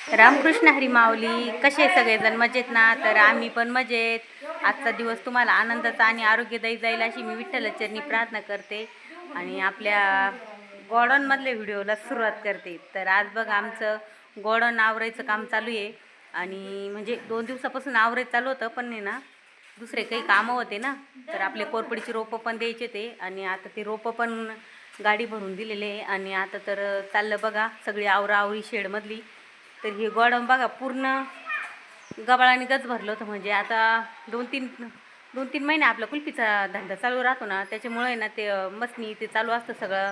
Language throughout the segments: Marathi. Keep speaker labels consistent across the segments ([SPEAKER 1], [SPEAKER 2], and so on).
[SPEAKER 1] रामकृष्ण हरी माऊली. कसे सगळेजण मजेत ना? तर आम्ही पण मजेत. आजचा दिवस तुम्हाला आनंदाचा आणि आरोग्यदायी जाईल अशी मी विठ्ठलाचरणी प्रार्थना करते आणि आपल्या गॉर्डनमधल्या व्हिडिओला सुरुवात करते. तर आज बघा आमचं गॉर्डन आवरायचं काम चालू आहे आणि म्हणजे 2 दिवसापासून आवरायचं चालू होतं, पण ना दुसरे काही कामं होते ना, तर आपले कोरपडीची रोपं पण द्यायचे ते आणि आता ते रोपं पण गाडी भरून दिलेले आहे आणि आता तर चाललं बघा सगळी आवराआवरी शेडमधली. तर हे गोडाऊन बघा पूर्ण गबाळाने गच भरलं होतं. म्हणजे आता 2-3 महिने आपला कुल्फीचा धंदा चालू राहतो ना, त्याच्यामुळे ना ते मसनी ते चालू असतं सगळं.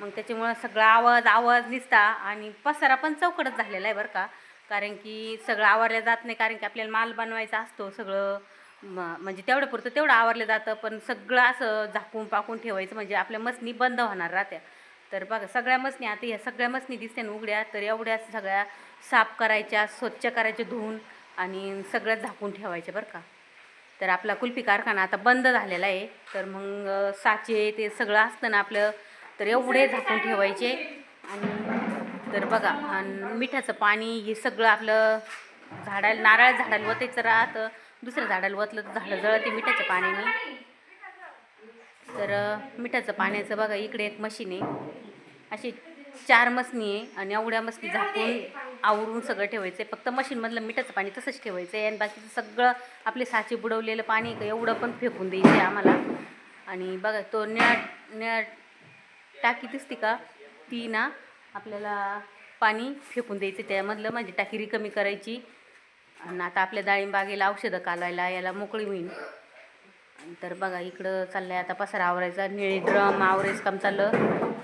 [SPEAKER 1] मग त्याच्यामुळं सगळा आवाज निसता आणि पसारा पण चौकडच झालेला आहे बरं का. कारण की सगळं आवरलं जात नाही, कारण की आपल्याला माल बनवायचा असतो सगळं. म्हणजे तेवढं पुरतं तेवढं आवरलं जातं, पण सगळं असं झाकून पाकून ठेवायचं म्हणजे आपल्या मसनी बंद होणार राहत्या. तर बघा सगळ्या मसनी आता ह्या सगळ्या मसनी दिसत्या ना उघड्या, तर एवढ्या सगळ्या साफ करायच्या, स्वच्छ करायच्या धुवून आणि सगळ्यात झाकून ठेवायच्या बरं का. तर आपला कुल्फी कारखाना आता बंद झालेला आहे. तर मग साचे ते सगळं असतं ना आपलं, तर एवढे झाकून ठेवायचे. आणि तर बघा आणि मिठाचं पाणी हे सगळं आपलं झाडाला, नारळ झाडाला वतायचं राहतं. दुसऱ्या झाडाला वतलं तर झाडं जळते मिठाच्या पाण्याने. तर मिठाचं पाण्याचं बघा इकडे एक मशीन आहे, अशी 4 मसनी आहे आणि एवढ्या मसनी झाकून आवरून सगळं ठेवायचं आहे. फक्त मशीनमधलं मिठाचं पाणी तसंच ठेवायचं आहे आणि बाकीचं सगळं आपले साचे बुडवलेलं पाणी का एवढं पण फेकून द्यायचं आहे आम्हाला. आणि बघा तो निळा टाकी दिसते का, ती ना आपल्याला पाणी फेकून द्यायचं त्यामधलं, म्हणजे टाकी रिकामी करायची. आणि आता आपल्या डाळिंबागेला औषधं कालवायला याला मोकळी होईल. तर बघा इकडं चाललंय आता पसारा आवरायचा, निळे ड्रम आवरायचं काम चाललं.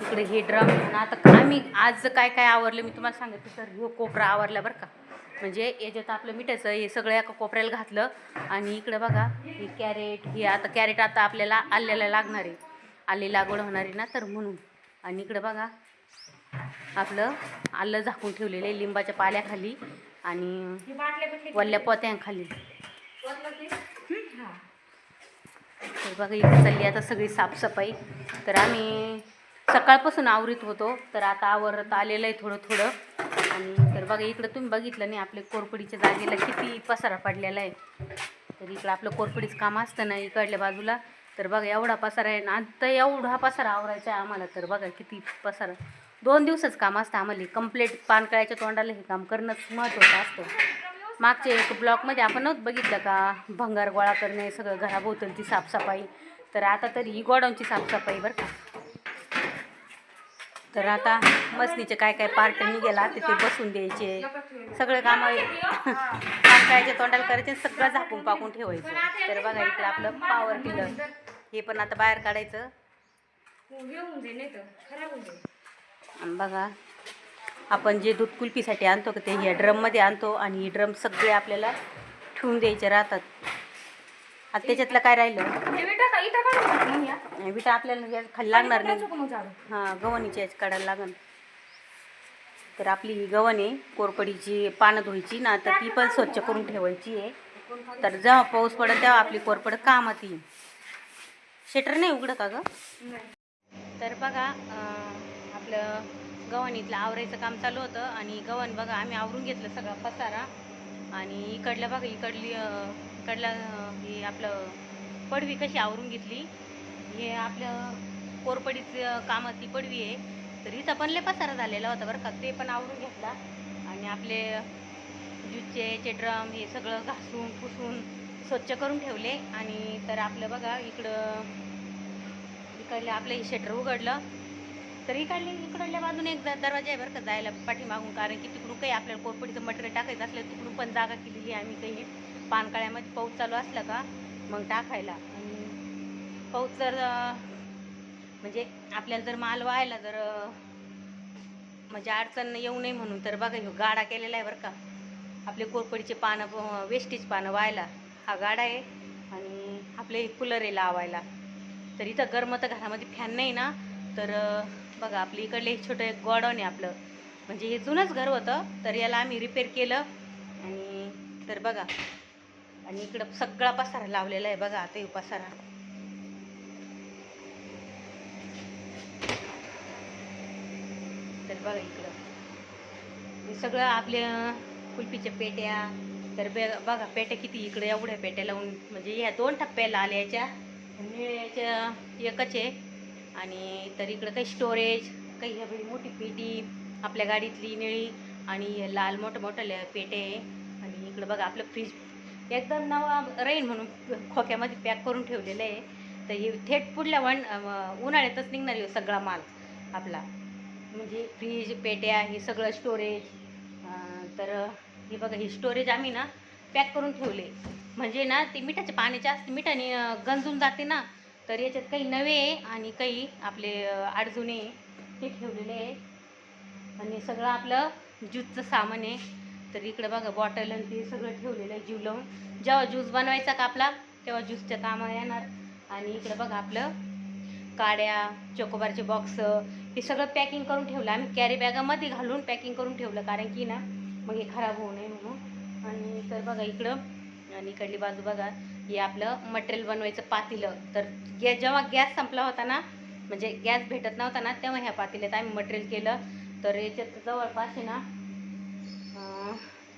[SPEAKER 1] इकडे हे ड्रम आणि आता आम्ही आज काय काय आवरलं मी तुम्हाला सांगितलं. तर हे कोपरा आवरला बरं का. म्हणजे याच्यात आपलं मिठाचं हे सगळं एका कोपऱ्याला घातलं. आणि इकडं बघा हे कॅरेट, हे आता कॅरेट आता आपल्याला आल्याला लागणार आहे, आली लागवड होणार आहे ना, तर म्हणून. आणि इकडं बघा आपलं आलं झाकून ठेवलेलं आहे लिंबाच्या पाल्याखाली आणि वल्ल्या पोत्यांखाली. तर बघा इथे चालली आता सगळी साफसफाई. तर आम्ही सकाळपासून आवरीत होतो, तर आता आवरत आलेलं आहे थोडं थोडं. आणि तर बघा इकडं तुम्ही बघितलं नाही आपल्या कोरपडीच्या जागेला किती पसारा पडलेला आहे. तर इकडं आपलं कोरपडीचं काम असतं ना इकडल्या बाजूला. तर बघा एवढा पसारा आहे ना, आता एवढा पसारा आवरायचा आहे आम्हाला. तर बघा किती पसारा, 2 दिवसाचं काम असतं आम्हाला कंप्लीट. पानकळ्याच्या तोंडाला हे काम करणंच महत्त्वाचं असतं. मागच्या एक ब्लॉकमध्ये आपण नव्हतं बघितलं का, भंगार गोळा करणे, सगळं घराभोवतालची साफसफाई. तर आता तरी ही गोडाऊनची साफसफाई बरं का. तर आता मसनीचे काय काय पार्ट निघाला ते बसून द्यायचे, सगळे कामं पानकळ्याच्या तोंडाला करायचे, सगळं झाकून पाकून ठेवायचं. तर बघा इकडे आपलं पॉवर टिलर हे पण आता बाहेर काढायचं. आणि बघा आपण जे दूध कुल्फीसाठी आणतो का ते ह्या ड्रममध्ये आणतो आणि ही ड्रम सगळे आपल्याला ठेवून द्यायचे राहतात. आता त्याच्यातलं काय राहिलं विटा आपल्याला खाली लागणार नाही. हां गव्हाणीची याची काढायला लागेल. तर आपली ही गव्हाण आहे कोरपडीची, पानं धुवायची ना, तर ती पण स्वच्छ करून ठेवायची आहे. तर जेव्हा पाऊस पडेल तेव्हा आपली कोरपड कामात येईल. शेटर नाही उघडं का गं? तर बघा आपलं गव्हाणीतलं आवरायचं काम चालू होतं आणि गव्हाण बघा आम्ही आवरून घेतलं सगळा पसारा. आणि इकडलं बघा इकडलं हे आपलं पडवी कशी आवरून घेतली. हे आपलं कोरपडीचं कामाची पडवी आहे. तर इथं पण लय पसारा झालेला होता बरं का, ते पण आवरून घेतला. आणि आपले ज्यूसचे ड्रम हे सगळं घासून पुसून स्वच्छ करून ठेवले. आणि तर आपलं बघा इकडलं आपलं हे शटर उघडलं. तर इकडल्या बाजूने एक दरवाजा आहे बरं का जायला पाठीमागून, कारण की तिकडून काही आपल्याला कोरपडीचं मटेरियल टाकायचं असलं तिकडून पण जागा केलेली आहे आम्ही. काही पानकाळ्यामध्ये पाऊस चालू असला का मग टाकायला. आणि पाऊस जर म्हणजे आपल्याला जर माल व्हायला जर म्हणजे अडचण येऊ नये म्हणून तर बघा ह्यो गाडा केलेला आहे बरं का. आपले कोरपडीचे पानं वेस्टेज पानं व्हायला हा गाडा आहे. आणि आपले कूलर आहे लावायला. तर इथं गरम तर घरामध्ये फॅन नाही ना, तर बघा आपली इकडले छोटं एक गोडाऊन आहे आपलं. म्हणजे हे जुनंच घर होतं, तर याला आम्ही रिपेअर केलं. आणि तर बघा आणि इकडं सगळा पसारा लावलेला आहे बघा. आता हे पसारा तर बघा इकडं हे सगळं आपले कुल्फीच्या पेट्या. तर बघा पेट्या किती इकडे एवढ्या पेट्या लावून, म्हणजे ह्या 2 टप्प्याला आल्या याच्या, निळ्याच्या एकच आहे. आणि तर इकडं काही स्टोरेज, काही ह्या मोठी पेटी आपल्या गाडीतली निळी, आणि हे लाल मोठ्या पेटे आहे. आणि इकडं बघा आपलं फ्रीज एकदम नवा राहील म्हणून खोक्यामध्ये पॅक करून ठेवलेलं आहे. तर हे थेट पुढल्या उन्हाळ्यातच निघणार आहे सगळा माल आपला, म्हणजे फ्रीज पेट्या हे सगळं स्टोरेज. तर हे बघा हे स्टोरेज आम्ही ना पॅक करून ठेवले, म्हणजे ना ते मिठाच्या पाण्याच्या असते, मिठाने गंजून जाते ना. तर याच्यात काही नवे आहे आणि काही आपले अडजुने हे ठेवलेले आहे. आणि सगळं आपलं ज्यूसचं सामान आहे. तर इकडं बघा बॉटल आणि ते सगळं ठेवलेलं आहे जीव लावून, जेव्हा ज्यूस बनवायचा का आपला तेव्हा ज्यूसच्या कामाला येणार. आणि इकडं बघा आपलं काड्या, चोकोबारचे बॉक्स हे सगळं पॅकिंग करून ठेवलं आम्ही, कॅरी बॅगामध्ये घालून पॅकिंग करून ठेवलं, कारण की ना मग हे खराब होऊ नये म्हणून. आणि तर बघा इकडं, आणि इकडली बाजू बघा हे आपलं मटेरियल बनवायचं पातेलं. तर जेव्हा गॅस संपला होता ना, म्हणजे गॅस भेटत नव्हता ना, तेव्हा ह्या पातेल्यात आम्ही मटेरियल केलं. तर याच्यात जवळपास आहे ना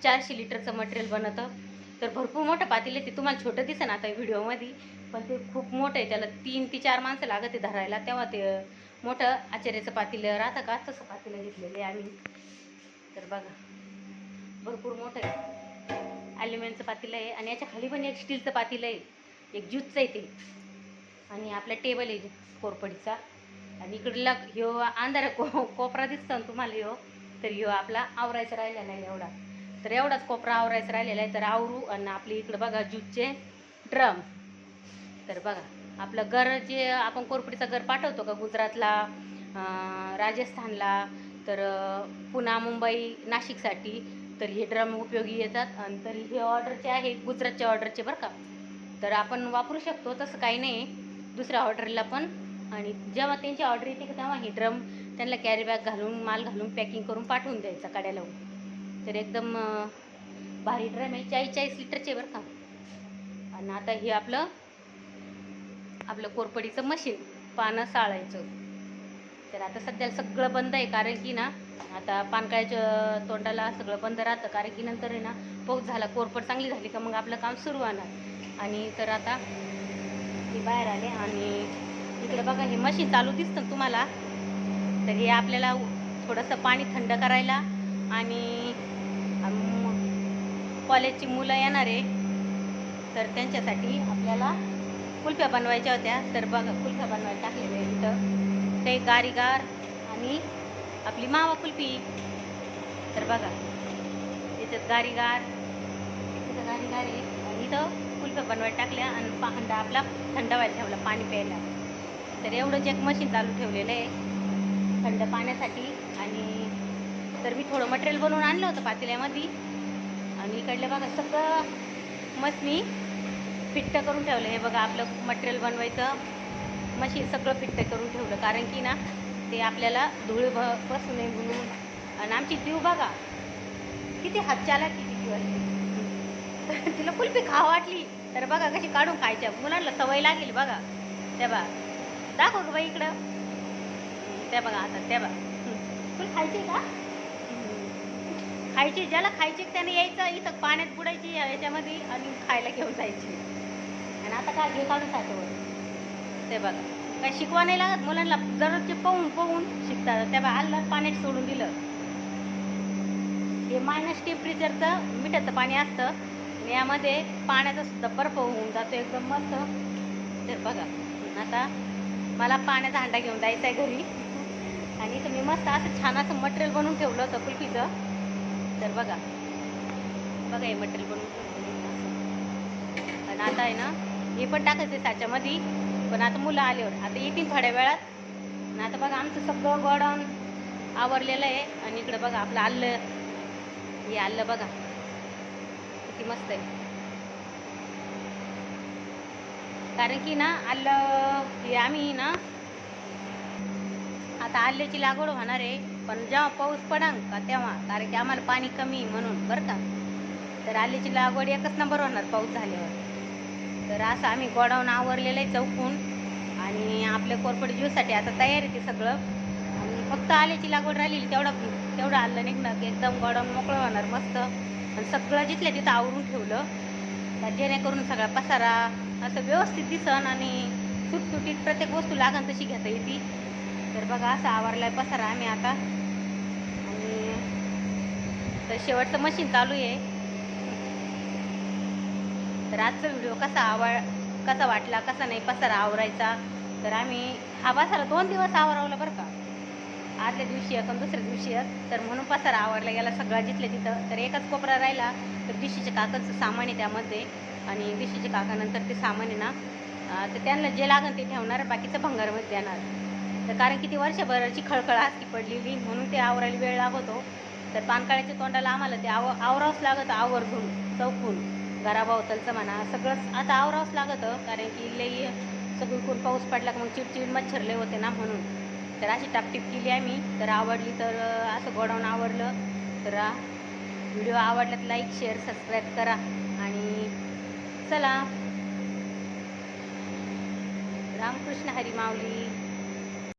[SPEAKER 1] 400 लिटरचं मटेरियल बनतं. तर भरपूर मोठं पातेलं आहे ते, तुम्हाला छोटं दिसेल आता व्हिडिओमध्ये, पण ते खूप मोठं आहे. त्याला 3 ते 4 माणसं लागत आहे धरायला, तेव्हा ते मोठं आचार्याचं पातेलं राहतं का तसं पातेलं घेतलेलं आहे आम्ही. तर बघा भरपूर मोठं आहे, ॲल्युमिनियमचं पातेलं आहे. आणि याच्या खाली पण एक स्टीलचं पातेलं आहे, एक ज्यूसचं आहे ते. आणि आपला टेबल आहे कोरपडीचा. आणि इकडला ह्यो अंधारा कोपरा दिसतो ना तुम्हाला ह्यो, तर ह्यो आपला आवरायचा राहिलेला आहे एवढा. तर एवढाच कोपरा आवरायचा राहिलेला आहे. तर आवरू. आणि आपली इकडं बघा ज्यूसचे ड्रम. तर बघा आपलं घर जे आपण कोरपडीचा घर पाठवतो का गुजरातला, राजस्थानला, तर पुणे, मुंबई, नाशिकसाठी, तर हे ड्रम उपयोगी येतात. आणि तर हे ऑर्डरचे आहे गुजरातच्या ऑर्डरचे बरं का. तर आपण वापरू शकतो, तसं काही नाही दुसऱ्या ऑर्डरला पण. आणि जेव्हा त्यांची ऑर्डर येते का तेव्हा हे ड्रम त्यांना कॅरी बॅग घालून माल घालून पॅकिंग करून पाठवून द्यायचा काड्या लावून. तर एकदम भारी ड्रम आहे, 40 लिटरचे बरं का. आणि आता हे आपलं कोरपडीचं मशीन पानं साळायचं. तर आता सध्याला सगळं बंद आहे, कारण की ना आता पानकाळ्याच्या तोंडाला सगळं बंद राहतं, कारण की नंतर आहे ना पाऊस झाला, कोरपड चांगली झाली का मग आपलं काम सुरू होणार. आणि तर आता हे बाहेर आले. आणि इकडे बघा हे मशीन चालू दिसतं तुम्हाला. तर हे आपल्याला थोडंसं पाणी थंड करायला, आणि कॉलेजची मुलं येणार आहे तर त्यांच्यासाठी आपल्याला कुल्फ्या बनवायच्या होत्या. तर बघा कुल्फ्या बनवायला टाकलेल्या आहे इथं, ते गारीगार आणि आपली मावा कुल्फी. तर बघा इथं गारीगार, इथं गारीगार आहे, आणि इथं कुल्फ्या बनवायला टाकल्या. आणि हंडा आपला थंड व्हायला ठेवला पाणी प्यायला. तर एवढंच एक मशीन चालू ठेवलेलं आहे थंड पाण्यासाठी. आणि तर मी थोडं मटेरियल बनवून आणलं होतं पातेल्यामध्ये. आणि इकडलं बघा सगळं मशनी फिट्ट करून ठेवलं. हे बघा आपलं मटेरियल बनवायचं मशीन सगळं फिट्ट करून ठेवलं, कारण की ना ते आपल्याला धूळ बसू नये म्हणून. आणि आमची जीव बघा किती हातच्याला किती जीव तिला कुल्फी खावा वाटली तर बघा कशी काढून खायच्या, मुलांना सवय लागेल बघा. त्या बा दाखव ग बाई इकडं, त्या बघा आता त्या बा तुला खायची का, खायची ज्याला खायची त्याने यायचं इथं पाण्यात बुडायची याच्यामध्ये आणि खायला घेऊन जायची. आणि आता काय घे काढून खायचं ते बघा, काय शिकवा नाही लागत मुलांना, दररोजचे पाहून शिकतात. त्या बा आलं पाण्यात सोडून दिलं. हे मायनस टेम्परेचरचं मिठाचं पाणी असतं, आणि यामध्ये पाण्याचा सुद्धा बर्फ होऊन जातो एकदम मस्त. तर बघा आता मला पाण्याचा हांडा घेऊन जायचा आहे घरी. आणि इथं मी मस्त असं छान असं मटेरियल बनवून ठेवलं होतं कुल्फीचं. तर बघा हे मटेरियल बनवून ठेवलं असं. आणि आता आहे ना हे पण टाकायचं आहे साच्यामध्ये, पण आता मुलं आल्यावर आता येतील थोड्या वेळात. आणि आता बघा आमचं सगळं गोडाऊन आवरलेलं आहे. आणि इकडं बघा आपलं आलं, हे आलं बघा किती मस्त आहे, कारण की ना आलं हे आम्ही ना आता आल्याची लागवड होणार आहे, पण जेव्हा पाऊस पडाल का तेव्हा, कारण की आम्हाला पाणी कमी म्हणून बरं का. तर आल्याची लागवड एकच नंबर होणार पाऊस झाल्यावर. तर असं आम्ही गोडाऊन आवरलेलं आहे चौकून. आणि आपल्या कोरपडी ज्यूससाठी आता तयार आहे ते सगळं. आणि फक्त आल्याची लागवड राहिलेली तेवढं आलं निघणं की एकदम गोडाऊन मोकळं होणार मस्त. आणि सगळं जिथल्या तिथं आवरून ठेवलं तर जेणेकरून सगळा पसारा असं व्यवस्थित दिसन आणि सुटसुटीत प्रत्येक वस्तू लागन तशी घेता येते. तर बघा असा आवरलाय पसारा आम्ही आता. आणि तर शेवटचं मशीन चालू आहे. तर आजचा व्हिडिओ कसा वाटला कसा नाही पसारा आवरायचा. तर आम्ही हा पसारा 2 दिवस आवरवला बरं का. आदल्या दिवशी एक आणि दुसऱ्या दिवशी एक. तर म्हणून पसारा आवरला गेला सगळा जिथल्या तिथं. तर एकच कोपरा राहिला तर डिशीच्या काकांचं सामान आहे त्यामध्ये. आणि डिशीच्या काकानंतर ते सामान आहे ना तर त्यांना जे लागेल ते ठेवणार, बाकीचं भंगारमध्ये देणार. तर कारण की ती वर्षभराची खळखळ असती पडलेली म्हणून ते आवरायला वेळ लागतो. तर पानकाळ्याच्या तोंडाला आम्हाला ते आवरावंच लागतं आवर्जून चौकून. घराभोवतालचं म्हणा सगळंच आता आवरावंच लागतं. कारण की लई सगळीकडून पाऊस पडला की मग चिडचिड मच्छर लय होते ना म्हणून. तर अशी टापटीप केली आम्ही. तर आवडली तर असं गोडाऊन आवडलं तर व्हिडिओ आवडला तर लाईक शेअर सबस्क्राईब करा. आणि चला रामकृष्ण हरी माऊली.